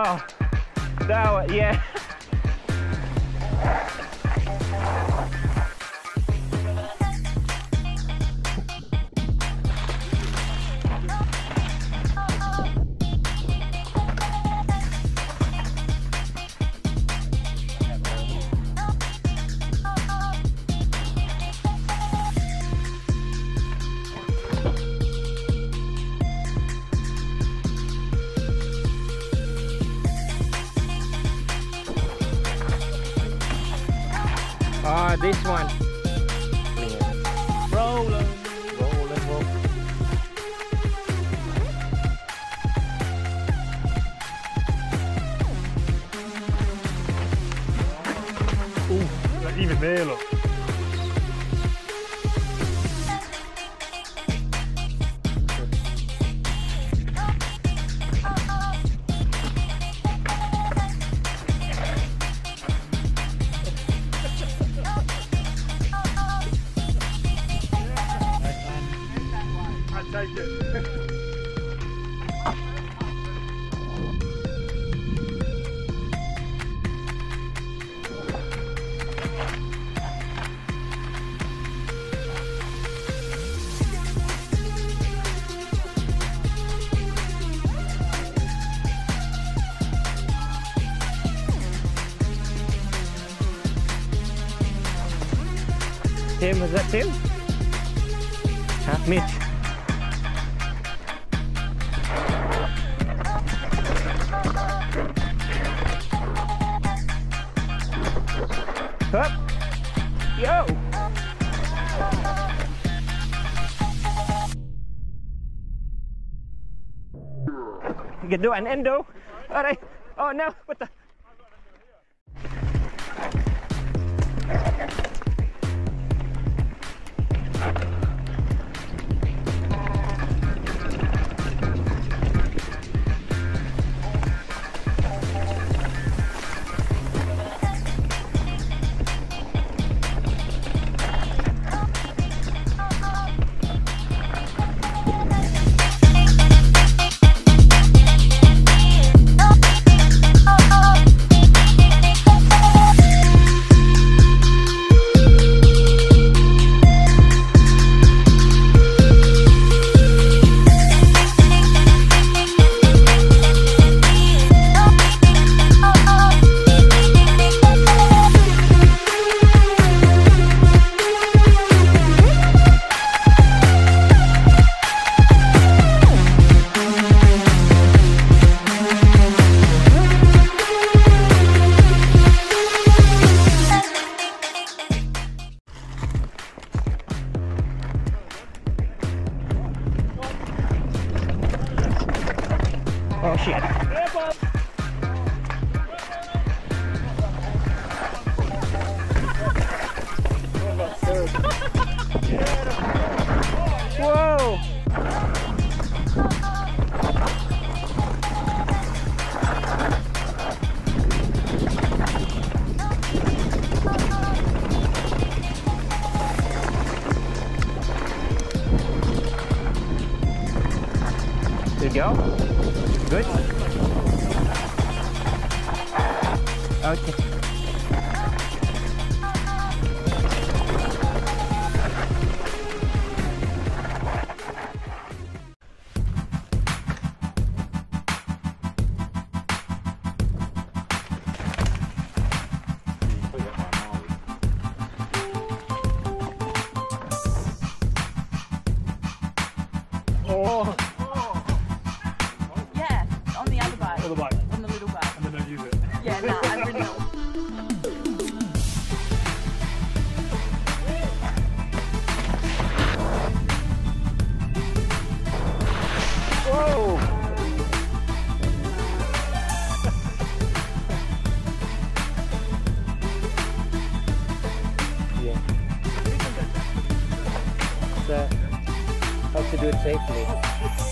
Oh, that, yeah. Ah, this one. Yeah. Rolling, rolling, roll. Like even there, look. Take it. Tim, was that Tim? Huh? Mitch? Up. Yo! You can do an endo. Alright. Oh no, what the? Oh shit. Whoa! There you go. Good? Okay. Oh, Yeah, on the other bike. other bike. On the little bike. And then don't use it. Yeah, no, I really don't. Whoa! Yeah. So, how to do it safely.